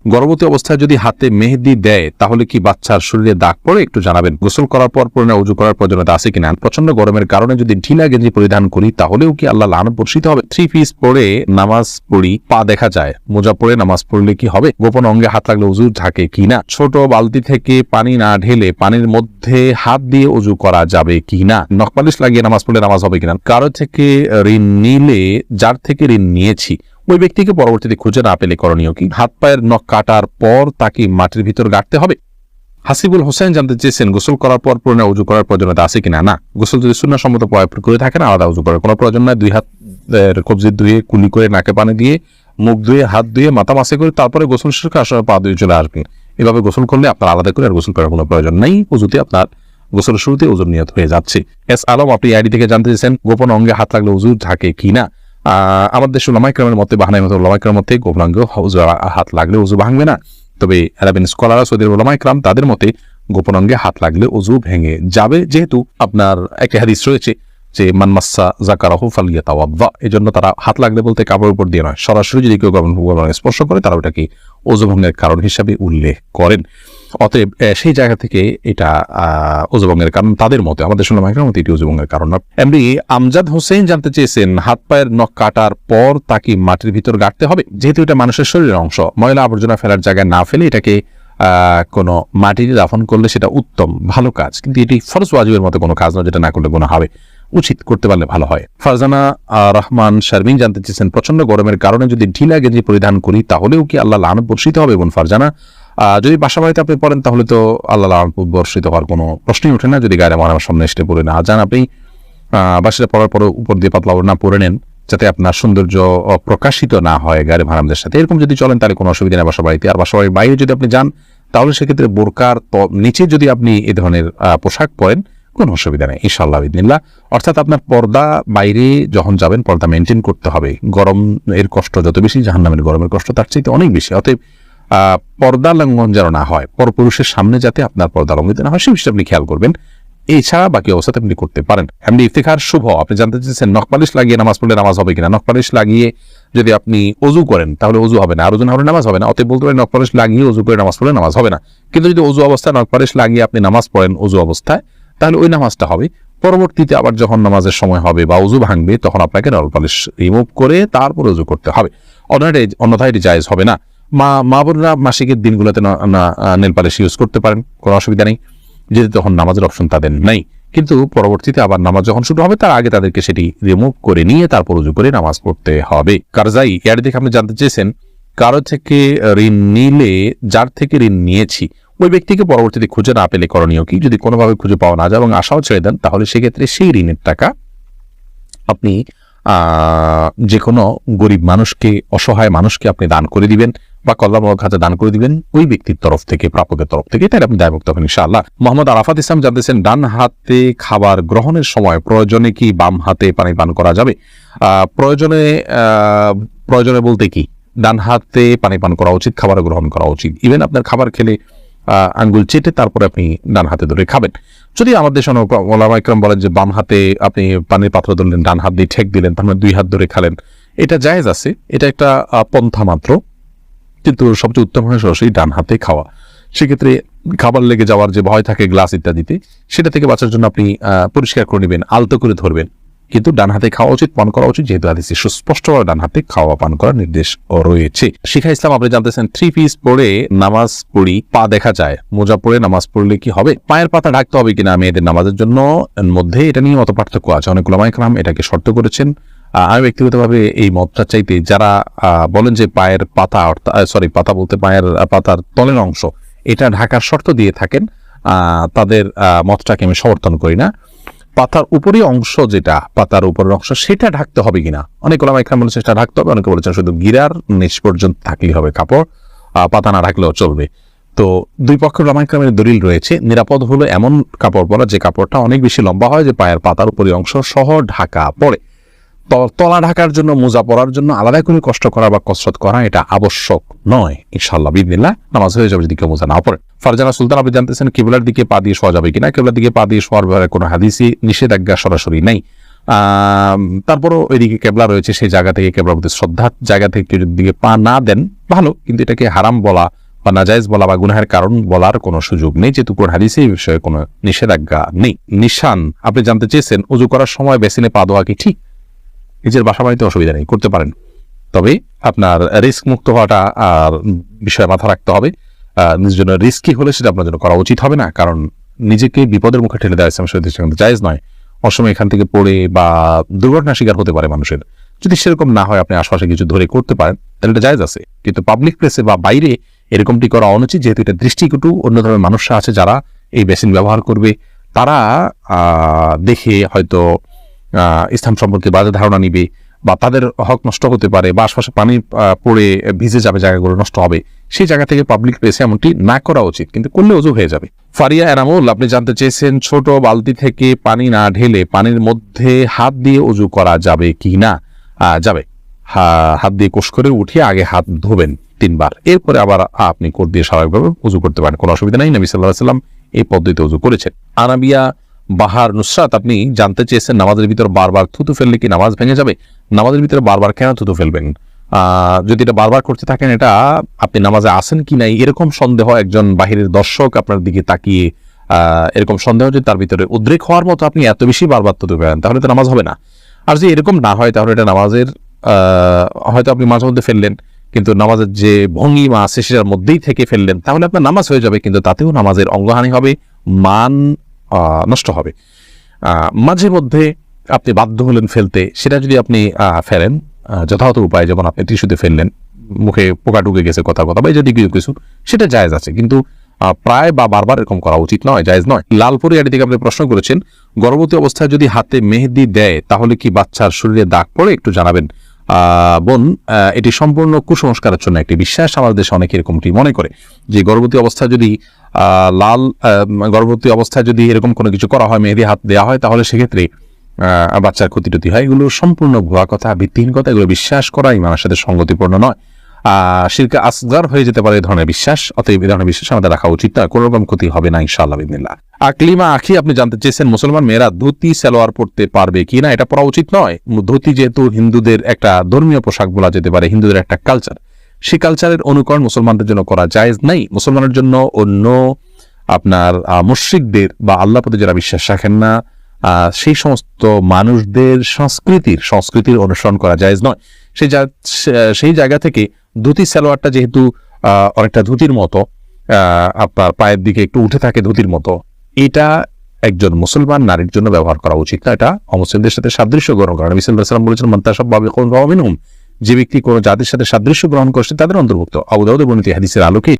গর্ভবতী অবস্থায় যদি হাতে মেহেদি দেয় তাহলে কি বাচ্চার শরীরে দাগ পড়ে? একটু জানাবেন। গোসল করার পর পরে উজু করার প্রয়োজনীয়তা আছে কিনা? প্রচন্ড গরমের কারণে যদি ঢিলা গেঞ্জি পরিধান করি তাহলেও কি আল্লাহ লানত বর্ষিত হবে? 3 পিস পরে নামাজ পড়ি, পা দেখা যায়, মোজা পরে নামাজ পড়লে কি হবে? গোপন অঙ্গে হাত লাগলে উজু ঢাকে কিনা? ছোট বালতি থেকে পানি না ঢেলে পানির মধ্যে হাত দিয়ে উজু করা যাবে কিনা? নখপালিশ লাগিয়ে নামাজ পড়লে নামাজ হবে কিনা? কারো থেকে ঋণ নিলে যার থেকে ঋণ নিয়েছি ওই ব্যক্তিকে পরবর্তীতে খুঁজে না পেলে করণীয় কি? হাত পায়ের নখ কাটার পর তাকে মাটির ভিতর গাড়তে হবে? হাসিবুল হোসেন জানতে চেয়েছেন গোসল করার পর পুনরায় উজু করার প্রয়োজনীয়তা আছে কিনা? না, গোসল যদি সুন্নাহসম্মত করে থাকেন আলাদা উজু করার কোনো প্রয়োজন নাই। 2 হাত কবজি ধুয়ে কুলি করে নাকে পানি দিয়ে মুখ ধুয়ে হাত ধুয়ে মাথা মাসে করে তারপরে গোসল শেষ করে আসলে পা ধুয়ে চলে আসবেন। এভাবে গোসল করলে আপনার আলাদা করে আর গোসল করার কোনো প্রয়োজন নেই। উজুতে আপনার গোসলের শুরুতে উজুর নিয়ত হয়ে যাচ্ছে। এস আলম আপনি আইডি থেকে জানতে চেয়েছেন গোপন অঙ্গে হাত লাগলে উজু ঢাকে কিনা? আমাদের দেশের উলামায়ে কেরামের মতে বাহানাই মতো উলামায়ে কেরামের মতে গোপন অঙ্গে হাত লাগলে উজু ভাঙবে না। তবে আরবিন স্কলাররা সৌদি উলামায়ে কেরাম তাদের মতে গোপন অঙ্গে হাত লাগলে উজু ভেঙে যাবে, যেহেতু আপনার একটা হাদিস রয়েছে যে মান মাসসা যাকারাহু ফালিয়াতাওয়াদ্দা। এজন্য তারা হাত লাগলে বলতে কাপড়ের উপর দিয়ে নয়, সরাসরি যদি কেউ গোপন স্পর্শ করে তারা ওটাকে ওযু ভঙ্গের কারণ হিসাবে উল্লেখ করেন। অতএব সেই জায়গা থেকে এটা ওযু ভঙ্গের কারণ তাদের মতে, আমাদের উলামায়ে কেরামের মতে এটি ওযু ভঙ্গের কারণ না। এমনি আমজাদ হোসেন জানতে চেয়েছেন হাত পায়ের নখ কাটার পর তাকে মাটির ভিতর গাড়তে হবে? যেহেতু এটা মানুষের শরীরের অংশ, ময়লা আবর্জনা ফেলার জায়গায় না ফেলে এটাকে কোনো মাটিতে দাফন করলে সেটা উত্তম ভালো কাজ, কিন্তু এটি ফরজ ওয়াজিবের মতো কোনো কাজ নয় যেটা না করলে গুনাহ হবে। উচিত করতে পারলে ভালো হয়। ফারজানা রহমান শারমিন জানতে চেয়েছেন প্রচন্ড গরমের কারণে যদি ঢিলা গেঞ্জি পরিধান করি তাহলেও কি আল্লাহ লানত বর্ষিত হবে? এবং ফারজানা যদি বাসা বাড়িতে আপনি পড়েন তাহলে তো আল্লাহ লানত বর্ষিত হওয়ার কোনো প্রশ্নই ওঠে না যদি গায়ে আমার সামনে এসে পড়ে না যান। আপনি বাসায় পড়ার পরে উপর দিয়ে পাতলা না পরে নেন যাতে আপনার সৌন্দর্য প্রকাশিত না হয় গায়ে ভাড়ামদের সাথে, এরকম যদি চলেন তাহলে কোনো অসুবিধা নেই বাসা বাড়িতে। আর বাসা বাড়ির বাইরে যদি আপনি যান তাহলে সেক্ষেত্রে বোরকার নিচে যদি আপনি এ ধরনের পোশাক পরেন কোনো অসুবিধা নেই ইনশাআল্লাহ বিদিনিল্লাহ। অর্থাৎ আপনার পর্দা বাইরে যখন যাবেন পর্দা মেনটেন করতে হবে। গরম এর কষ্ট যত বেশি জাহান্নামের গরমের কষ্ট তার চাইতে অনেক বেশি। অতএব পর্দা লঙ্ঘন যেন না হয়, পরপুরুষের সামনে যাতে আপনার পর্দা লঙ্ঘিত না হয় সে বিষয়টা আপনি খেয়াল করবেন। এছাড়া বাকি অবস্থাতে আপনি করতে পারেন। এমনি ইফতিখার শুভ আপনি জানতে চেয়েছেন নখপালিশ লাগিয়ে নামাজ পড়লে নামাজ হবে কিনা? নখপালিশ লাগিয়ে যদি আপনি ওযু করেন তাহলে ওযু হবে না, আর ওযু না হলে নামাজ হবে না। অতএব বলতে পারেন নখপালিশ লাগিয়ে ওযু করে নামাজ পড়লে নামাজ হবে না। কিন্তু যদি ওযু অবস্থায় নখপালিশ লাগিয়ে আপনি নামাজ পড়েন ওযু অবস্থায় তাহলে ওই নামাজটা হবে। পরবর্তীতে আবার যখন নামাজের সময় হবে বা ওযু ভাঙবে তখন আপনাকে নখপালিশ রিমুভ করে তারপর ওযু করতে হবে, অন্যথায় এটি জায়েজ হবে না। মা বোনরা মাসিকের দিনগুলোতে নেল পালিশ ইউজ করতে পারেন, কোনো অসুবিধা নেই, যেহেতু তখন নামাজের অপশন তাদের নাই। কিন্তু পরবর্তীতে আবার নামাজ যখন শুরু হবে তার আগে তাদেরকে সেটি রিমুভ করে নিয়ে তারপর উজু করে নামাজ পড়তে হবে। কারজাই এর দিকে আপনি জানতে চেয়েছেন কারো থেকে ঋণ নিলে যার থেকে ঋণ নিয়েছি ওই ব্যক্তিকে পরবর্তীতে খুঁজে না পেলে করণীয় কি? যদি কোনোভাবে খুঁজে পাওয়া না যায় এবং আশাও ছেড়ে দেন তাহলে সেক্ষেত্রে সেই ঋণের টাকা আপনি যে কোনো গরিব মানুষকে, অসহায় মানুষকে আপনি দান করে দিবেন বা কল্যাণমূলক খাতে দান করে দিবেন ওই ব্যক্তির তরফ থেকে, প্রাপকের তরফ থেকে, তাই আপনি দায়মুক্ত হবেন ইনশাআল্লাহ। মোহাম্মদ আরাফাত ইসলাম জানতেছেন ডান হাতে খাবার গ্রহণের সময় প্রয়োজনে কি বাম হাতে পানি পান করা যাবে? প্রয়োজনে বলতে কি ডান হাতে পানি পান করা উচিত, খাবার গ্রহণ করা উচিত। ইভেন আপনার খাবার খেলে আঙ্গুল চেটে তারপরে আপনি ডান হাতে ধরে খাবেন। যদি আমাদের ওলামায়ে কেরাম বলেন যে বাম হাতে আপনি পানির পাত্র ধরলেন, ডান হাত দিয়ে ঠেক দিলেন, তার মানে 2 হাত ধরে খালেন, এটা জায়েজ আছে, এটা একটা পন্থা মাত্র, কিন্তু সবচেয়ে উত্তম হয় সরাসরি ডান হাতে খাওয়া। সেক্ষেত্রে খাবার লেগে যাওয়ার যে ভয় থাকে গ্লাস ইত্যাদিতে সেটা থেকে বাঁচার জন্য আপনি পরিষ্কার করে নেবেন, আলতো করে ধরবেন, কিন্তু ডান হাতে খাওয়া উচিত, পান করা উচিত, যেহেতু হাদিসে সুস্পষ্টভাবে ডান হাতে খাওয়া পান করার নির্দেশ রয়েছে। শিখা ইসলাম আপনি জানতেছেন 3 পিস পরে নামাজ পড়ি, পা দেখা যায়, মোজা পরে নামাজ পড়লে কি হবে? পায়ের পাতা ঢাকতে হবে কিনা মেয়েদের নামাজের জন্য মধ্যে এটা নিয়ে মত পার্থক্য আছে। অনেক উলামায়ে কেরাম এটাকে শর্ত করেছেন। আমি ব্যক্তিগতভাবে এই মতটা চাইতে যারা বলেন যে পায়ের পাতা পাতা বলতে পায়ের পাতার তলের অংশ এটা ঢাকার শর্ত দিয়ে থাকেন, তাদের মতটাকে আমি সমর্থন করি না। পাতার উপরে অংশ যেটা পাতার উপরের অংশ সেটা ঢাকতে হবে কিনা অনেক ওলামায়ে কেরাম বলেছেন সেটা ঢাকতে হবে, অনেকে বলেছেন শুধু গিরার নিচ পর্যন্ত থাকলেই হবে কাপড়, পাতা না ঢাকলেও চলবে। তো দুই পক্ষের ওলামায়ে কেরামের দলিল রয়েছে। নিরাপদ হলো এমন কাপড় পরা যে কাপড়টা অনেক বেশি লম্বা হয়, যে পায়ের পাতার উপরে অংশ সহ ঢাকা পড়ে। তলা ঢাকার জন্য, মোজা পরার জন্য আলাদা করে কষ্ট করা বা কসরত করা এটা আবশ্যক নয় ইনশাআল্লাহ বিদিনিল্লাহ। নামাজ হয়ে যাবে যদি কেউ মোজা না পড়ে। ফারজানা সুলতান আপনি জানতেছেন কিবলার দিকে পা দিয়ে শোয়া যাবে কিনা? কিবলার দিকে পা দিয়ে শোয়ার ব্যাপারে কোনো হাদিসই নিষেধাজ্ঞা সরাসরি নেই। তারপরও ওইদিকে কেবলা রয়েছে, সেই জায়গা থেকে কেবলার প্রতি শ্রদ্ধার জায়গা থেকে যদি দিকে পা না দেন ভালো, কিন্তু এটাকে হারাম বলা বা নাজায়েজ বলা বা গুনাহের কারণ বলার কোনো সুযোগ নেই, যেহেতু কোরআন হাদিসে এই বিষয়ে কোনো নিষেধাজ্ঞা নেই। নিশান, আপনি জানতে চেয়েছেন অজু করার সময় বেসিনে পা দেওয়া কি ঠিক? নিজের বাসা বাড়িতে অসুবিধা নেই, করতে পারেন, তবে আপনার রিস্ক মুক্ত হওয়াটা বিষয়ে মাথা রাখতে হবে। নিজের জন্য রিস্কি হলে সেটা আপনার জন্য করা উচিত হবে না, কারণ নিজেকে বিপদের মুখে ঠেলে দেওয়া ইসলাম শরীয়তে সেখানে জায়েজ নয়। অসময় এখান থেকে পড়ে বা দুর্ঘটনার শিকার হতে পারে মানুষের। যদি সেরকম না হয়, আপনি আশপাশে কিছু ধরে করতে পারেন, তাহলে এটা জায়েজ আছে। কিন্তু পাবলিক প্লেসে বা বাইরে এরকমটি করা অনুচিত, যেহেতু এটা দৃষ্টিকটু। অন্য ধরনের মানুষরা আছে যারা এই বেসিন ব্যবহার করবে, তারা দেখে হয়তো ইসলাম সম্পর্কে বাজে ধারণা নিবে বা তাদের হক নষ্ট হতে পারে বা আশপাশে পানি পড়ে ভিজে যাবে, জায়গাগুলো নষ্ট হবে। সেই জায়গা থেকে পাবলিক প্লেসে এমনটি না করা উচিত, কিন্তু করলে অজু হয়ে যাবে। ফারিয়া এনামুল, আপনি জানতে চেয়েছেন ছোট বালতি থেকে পানি না ঢেলে পানির মধ্যে হাত দিয়ে অজু করা যাবে কি না? যাবে। হাত দিয়ে কোষ করে উঠিয়ে আগে হাত ধোবেন 3 বার, এরপরে আবার আপনি কোট দিয়ে স্বাভাবিকভাবে অজু করতে পারেন, কোনো অসুবিধা নেই। নবী সাল্লাল্লাহু আলাইহি ওয়াসাল্লাম এই পদ্ধতিতে অজু করেছেন। আনাবিয়া বাহার নুসরাত, আপনি জানতে চেয়েছেন নামাজের ভিতর বারবার থুতু ফেললে কি নামাজ ভেঙে যাবে? নামাজের ভিতরে বারবার কেন থুতু ফেলবেন? যদি এটা বারবার করতে থাকেন, এটা আপনি নামাজে আসেন কি নাই এরকম সন্দেহ, একজন বাহিরের দর্শক আপনার দিকে তাকিয়ে এরকম সন্দেহ যে তার ভিতরে উদ্রেক হওয়ার মতো আপনি এত বেশি বারবার থুতু ফেলেন, তাহলে তো নামাজ হবে না। আর যদি এরকম না হয়, তাহলে এটা নামাজের হয়তো আপনি মাঝে মধ্যে ফেললেন, কিন্তু নামাজের যে ভঙ্গিমা আছে সেটার মধ্যেই থেকে ফেললেন, তাহলে আপনার নামাজ হয়ে যাবে, কিন্তু তাতেও নামাজের অঙ্গহানি হবে, মান নষ্ট হবে। মাঝে মধ্যে আপনি বাধ্য হলেন ফেলতে, সেটা যদি আপনি ফেলেন যথাযথ উপায়, যেমন আপনি টিস্যুতে ফেললেন, মুখে পোকা ঢুকে গেছে কথা বা যদি কিছু, সেটা জায়েজ আছে, কিন্তু প্রায় বা বারবার এরকম করা উচিত নয়, জায়েজ নয়। লালপুরি আড়ি থেকে আপনি প্রশ্ন করেছেন গর্ভবতী অবস্থায় যদি হাতে মেহেদি দেয় তাহলে কি বাচ্চার শরীরে দাগ পড়ে? একটু জানাবেন। বোন, এটি সম্পূর্ণ কুসংস্কারের জন্য একটি বিশ্বাস। আমাদের দেশে অনেকে এরকমটি মনে করে যে গর্ভবতী অবস্থায় যদি গর্ভবতী অবস্থায় যদি এরকম কোনো কিছু করা হয়, মেহেদি হাত দেওয়া হয়, তাহলে সেক্ষেত্রে বাচ্চার ক্ষতি টতি হয়। এগুলো সম্পূর্ণ ভুয়া কথা, ভিত্তিহীন কথা। এগুলো বিশ্বাস করা ইমানের সাথে সঙ্গতিপূর্ণ নয়, শিরকে আসগার হয়ে যেতে পারে এই ধরনের বিশ্বাস। অতএব এই ধরনের বিশ্বাস আমাদের রাখা উচিত না, কোনো রকম ক্ষতি হবে না ইনশাআল্লাহ বিদিনিল্লাহ। আকলিমা আখি, আপনি জানতে চেয়েছেন মুসলমান মেয়েরা ধুতি সালোয়ার পরতে পারবে কি না? এটা পরা উচিত নয়। ধুতি যেহেতু হিন্দুদের একটা ধর্মীয় পোশাক বলা যেতে পারে, হিন্দুদের একটা কালচার, সেই কালচারের অনুকরণ মুসলমানদের জন্য করা জায়েজ নাই। মুসলমানের জন্য অন্য আপনার মুশরিকদের বা আল্লাহ প্রতি যারা বিশ্বাস রাখেন না, সেই সমস্ত মানুষদের সংস্কৃতির অনুসরণ করা জায়েজ নয়। সেই জায়গা থেকে ধুতি সালোয়ারটা যেহেতু অনেকটা ধুতির মতো, আপনার পায়ের দিকে একটু উঠে থাকে ধুতির মতো, এটা একজন মুসলমান নারীর জন্য ব্যবহার করা উচিত না। এটা অমুসলিমদের সাথে সাদৃশ্য গ্রহণ করা। নবী সাল্লাল্লাহু আলাইহি ওয়াসাল্লাম বলেছেন, মান তাশাব্বাহা বিকওমিন ফাহুয়া মিনহুম, যে ব্যক্তি কোনো জাতির সাথে সাদৃশ্য গ্রহণ করছে তাদের অন্তর্ভুক্ত। আবু দাউদের বর্ণিত হাদিসের আলোকে